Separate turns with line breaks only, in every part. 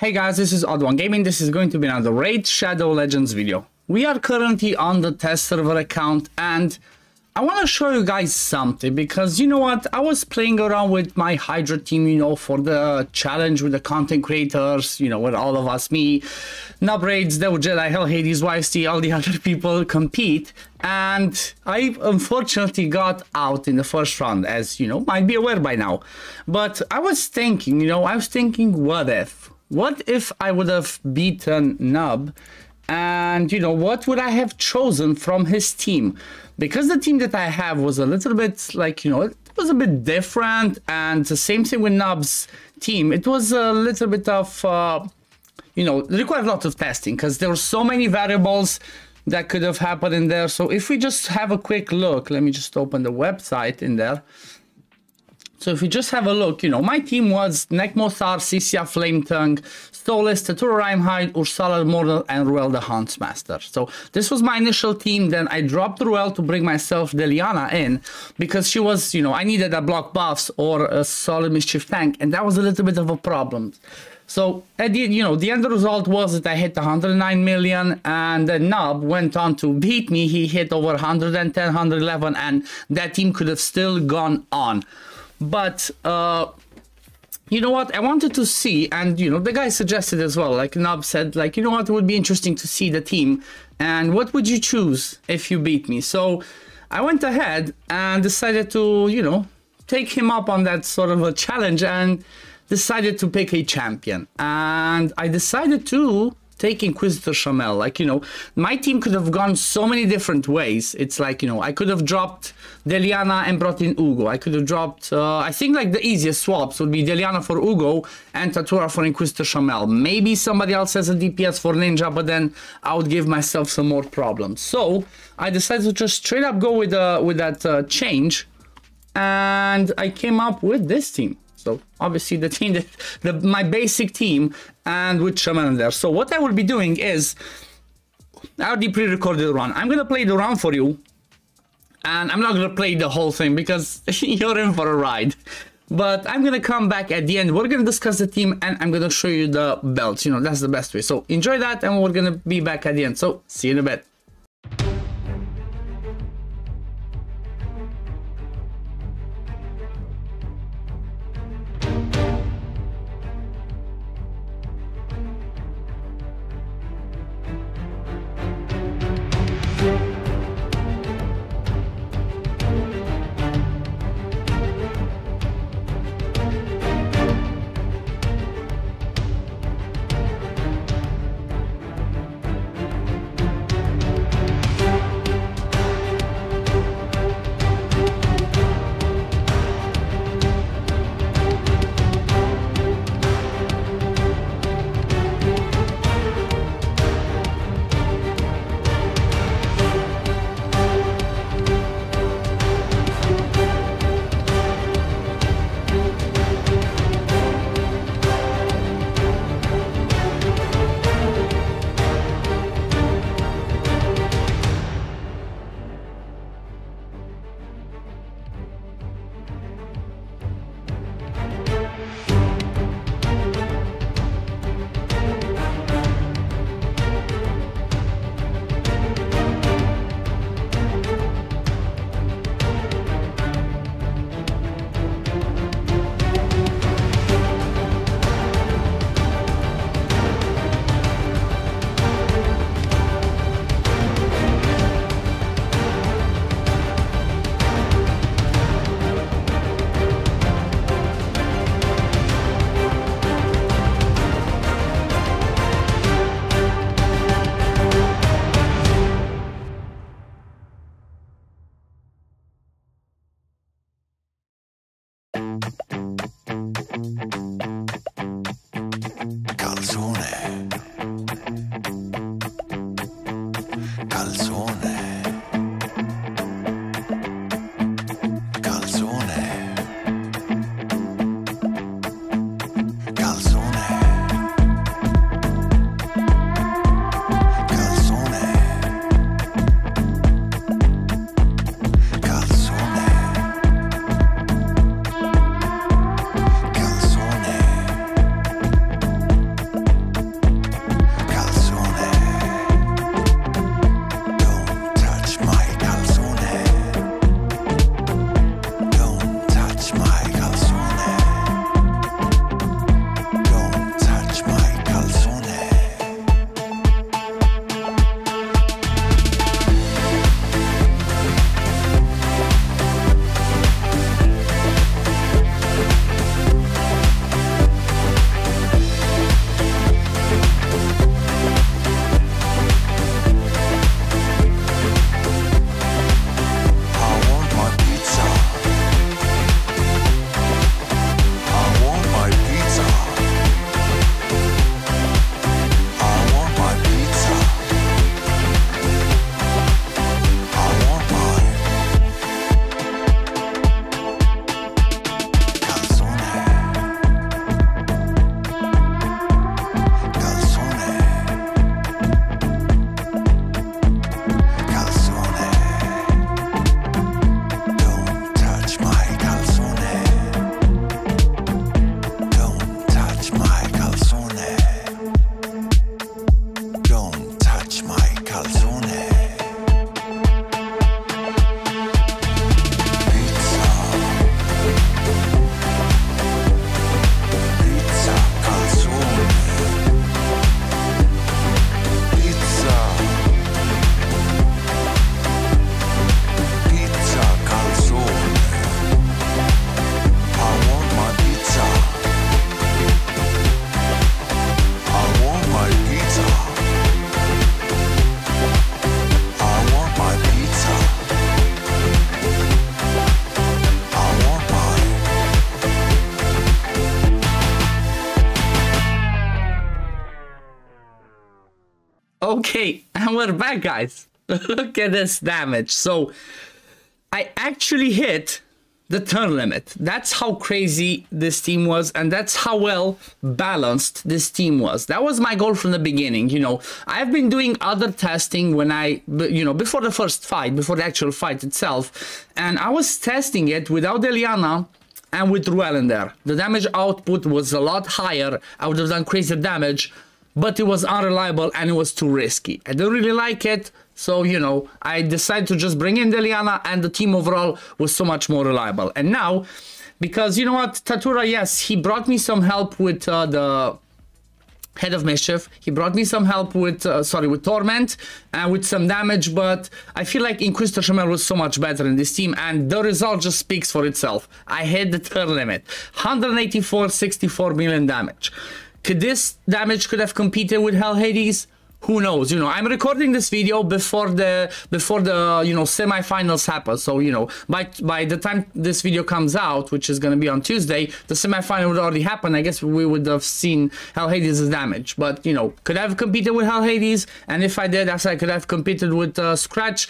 Hey guys, this is OddOneGaming. This is going to be another Raid Shadow Legends video. We are currently on the test server account and I want to show you guys something because you know what, I was playing around with my Hydra team, you know, for the challenge with the content creators, you know, with all of us, me, Nub Raids, Devil Jedi, Hell Hades, YST, all the other people compete, and I unfortunately got out in the first round, as you know, might be aware by now. But I was thinking, you know, what if I would have beaten Nub, and you know, what would I have chosen from his team? Because the team that I have was a little bit like, you know, it was a bit different, and the same thing with Nub's team. It was a little bit of, you know, it required a lot of testing because there were so many variables that could have happened in there. So if we just have a quick look, let me just open the website in there. So if you just have a look, you know, my team was Nekmothar, Sisia, Flametongue, Stolas, Tatura Rhymehind, Ursala Mortal, and Ruel the Huntsmaster. So this was my initial team. Then I dropped Ruel to bring myself Deliana in because she was, you know, I needed a block buffs or a solid mischief tank, and that was a little bit of a problem. So at the, you know, the end result was that I hit 109 million, and then Nub went on to beat me. He hit over 110, 111, and that team could have still gone on. But you know what, I wanted to see, and you know, the guy suggested as well, like Nub said, like, you know what, it would be interesting to see the team and what would you choose if you beat me. So I went ahead and decided to, you know, take him up on that sort of a challenge and decided to pick a champion. And I decided to take Inquisitor Shamel. Like, you know, my team could have gone so many different ways. It's like, you know, I could have dropped Deliana and brought in Ugo. I could have dropped, I think like the easiest swaps would be Deliana for Ugo and Tatura for Inquisitor Shamel. Maybe somebody else has a DPS for Ninja, but then I would give myself some more problems. So I decided to just straight up go with that change, and I came up with this team. So obviously the team that my basic team, and with Shaman in there. So what I will be doing is I already pre-recorded the run. I'm gonna play the run for you, and I'm not gonna play the whole thing because you're in for a ride. But I'm gonna come back at the end. We're gonna discuss the team, and I'm gonna show you the belts. You know, that's the best way. So enjoy that, and we're gonna be back at the end. So see you in a bit. Okay, and we're back, guys. Look at this damage. So I actually hit the turn limit. That's how crazy this team was, and that's how well balanced this team was. That was my goal from the beginning. You know, I've been doing other testing when before the first fight, before the actual fight itself, and I was testing it without Eliana and with Ruel in there. The damage output was a lot higher. I would have done crazier damage, but it was unreliable and it was too risky. I didn't really like it. So, you know, I decided to just bring in Deliana, and the team overall was so much more reliable. And now, because, you know what, Tatura, yes, he brought me some help with the Head of Mischief. He brought me some help with, with Torment and with some damage, but I feel like Inquisitor Shamel was so much better in this team, and the result just speaks for itself. I hit the turn limit. 184 million damage. Could this damage could have competed with Hell Hades? Who knows? You know, I'm recording this video before the semi-finals happen. So, you know, by the time this video comes out, which is going to be on Tuesday, the semi-final would already happen. I guess we would have seen Hell Hades' damage. But, you know, could I have competed with Hell Hades? And if I did, I could have competed with Scratch.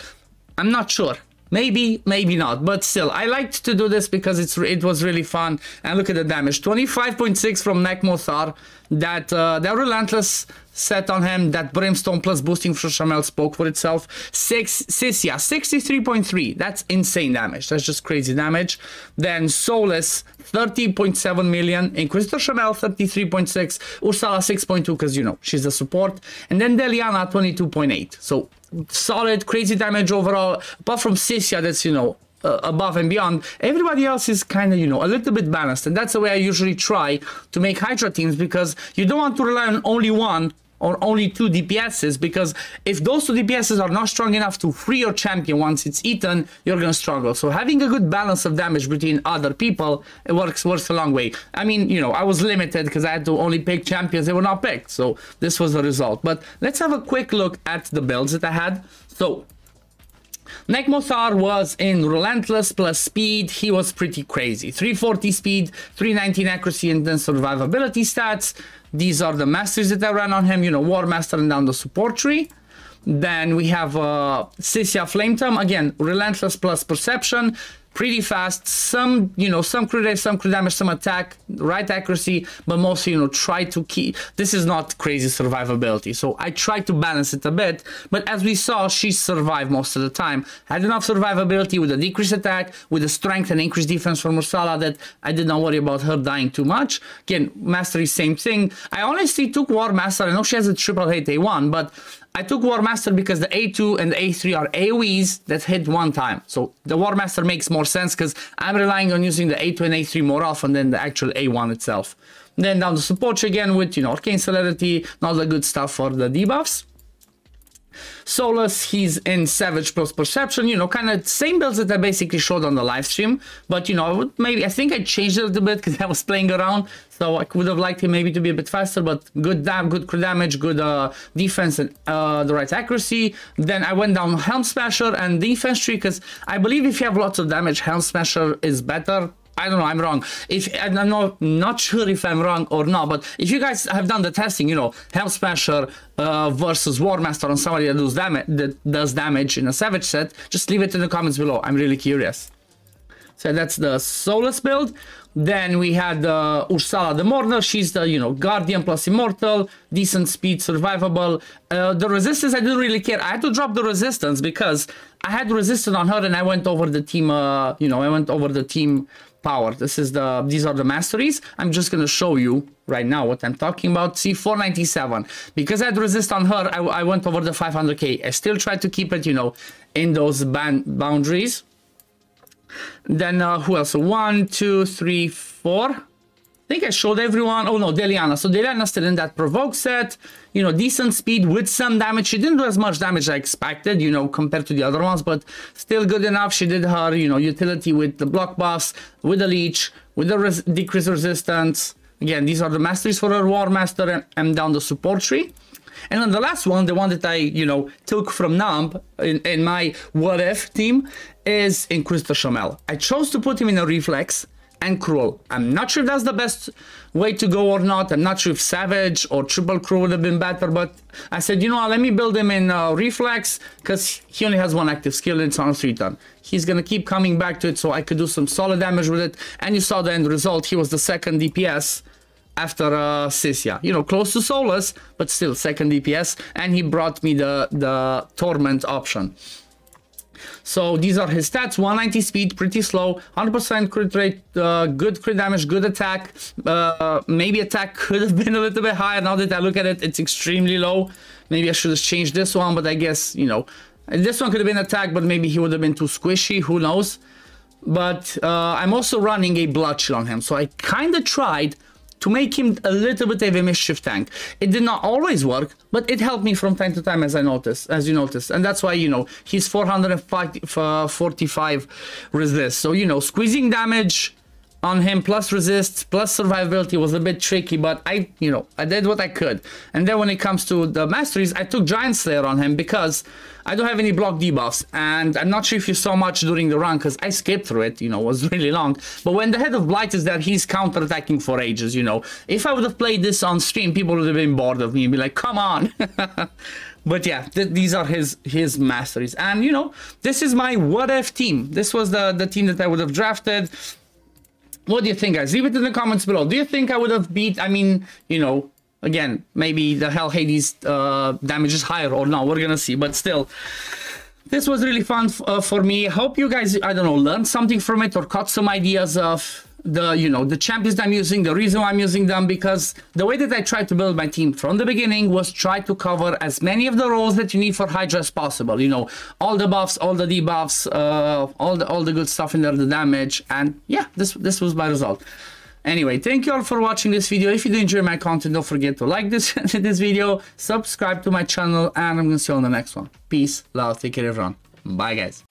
I'm not sure. Maybe, maybe not, but still, I liked to do this because it was really fun. And look at the damage, 25.6 from Nekmothar. That Relentless set on him, that Brimstone plus boosting for Shamel spoke for itself. Sisya, 63.3, that's insane damage, that's just crazy damage. Then Solus, 30.7 million, Inquisitor Shamel, 33.6, Ursula, 6.2, because, you know, she's the support. And then Deliana, 22.8, so solid, crazy damage overall, apart from Sisya, that's, you know, above and beyond. Everybody else is kind of, you know, a little bit balanced, and that's the way I usually try to make Hydra teams, because you don't want to rely on only one or only two DPSs, because if those two DPSs are not strong enough to free your champion once it's eaten, you're gonna struggle. So having a good balance of damage between other people, it works a long way. I mean, you know, I was limited because I had to only pick champions that were not picked, so this was the result. But let's have a quick look at the builds that I had. So Nekmothar was in Relentless plus speed. He was pretty crazy. 340 speed, 319 accuracy, and then survivability stats. These are the masters that I ran on him, you know, War Master and down the support tree. Then we have Sisya Flame Tongue, again, Relentless plus perception. Pretty fast, some, you know, some crit rate, some crit damage, some attack, right accuracy, but mostly, you know, try to keep, this is not crazy survivability, so I try to balance it a bit, but as we saw, she survived most of the time. Had enough survivability with a decreased attack, with a strength and increased defense from Ursula, that I did not worry about her dying too much. Again, Mastery, same thing. I honestly took War Master. I know she has a triple hit A1, but I took War Master because the A2 and the A3 are AoEs that hit one time. So the War Master makes more sense because I'm relying on using the A2 and A3 more often than the actual A1 itself. Then down the support again with, you know, Arcane Celerity, all the good stuff for the debuffs. Solus, he's in Savage plus Perception, you know, kind of same builds that I basically showed on the live stream, but, you know, I think I changed it a little bit because I was playing around, so I would have liked him maybe to be a bit faster, but good crit damage, good defense, and the right accuracy. Then I went down Helm Smasher and Defense Tree, because I believe if you have lots of damage, Helm Smasher is better. I don't know, I'm wrong. I'm not sure if I'm wrong or not, but if you guys have done the testing, you know, Helm Smasher versus War Master on somebody that does damage in a Savage set, just leave it in the comments below. I'm really curious. So that's the Solus build. Then we had Ursula the Mourner. She's the, you know, Guardian plus Immortal, decent speed, survivable. The resistance, I didn't really care. I had to drop the resistance because I had resistance on her and I went over the team, you know, I went over the team power. These are the masteries. I'm just gonna show you right now what I'm talking about. See, 497. Because I had resist on her, I went over the 500k. I still tried to keep it, you know, in those boundaries. Then who else? 1, 2, 3, 4. I think I showed everyone. Oh no, Deliana. So Deliana still in that provoke set. You know, decent speed with some damage. She didn't do as much damage as I expected, you know, compared to the other ones, but still good enough. She did her, you know, utility with the block buffs, with the leech, with the decreased resistance. Again, these are the masteries for her War Master and down the support tree. And then the last one, the one that I, you know, took from Nub in my what if team, is Inquisitor Shamel. I chose to put him in a reflex, and Cruel. I'm not sure if that's the best way to go or not. I'm not sure if Savage or Triple Cruel would have been better, but I said, you know what, let me build him in Reflex, because he only has one active skill and it's on a 3-turn. He's gonna keep coming back to it, so I could do some solid damage with it, and you saw the end result. He was the second DPS after Sisya, you know, close to Solus, but still second DPS, and he brought me the Torment option. So these are his stats: 190 speed, pretty slow, 100% crit rate, good crit damage, good attack. Maybe attack could have been a little bit higher. Now that I look at it, it's extremely low. Maybe I should have changed this one, but I guess, you know, this one could have been attack, but maybe he would have been too squishy, who knows. But I'm also running a Blood Chill on him, so I kind of tried to make him a little bit of a mischief tank. It did not always work, but it helped me from time to time, as you noticed. And that's why, you know, he's 445 resist. So, you know, squeezing damage on him plus resist plus survivability was a bit tricky, but I did what I could. And then when it comes to the masteries, I took Giant Slayer on him because I don't have any block debuffs, and I'm not sure if you saw much during the run because I skipped through it, you know, it was really long. But when the Head of Blight is there, he's counter-attacking for ages, you know. If I would have played this on stream, people would have been bored of me and be like, come on. But yeah, these are his masteries. And, you know, this is my what-if team. This was the team that I would have drafted. What do you think, guys? Leave it in the comments below. Do you think I would have beat, I mean, you know, again, maybe the Hell Hades damage is higher or not, we're gonna see, but still, this was really fun for me. Hope you guys, I don't know, learned something from it or caught some ideas of the champions I'm using, the reason why I'm using them, because the way that I tried to build my team from the beginning was try to cover as many of the roles that you need for Hydra as possible, you know, all the buffs, all the debuffs, all the good stuff in there, the damage, and yeah, this was my result. Anyway, thank you all for watching this video. If you do enjoy my content, don't forget to like this video, subscribe to my channel, and I'm gonna see you on the next one. Peace, love, take care everyone. Bye guys.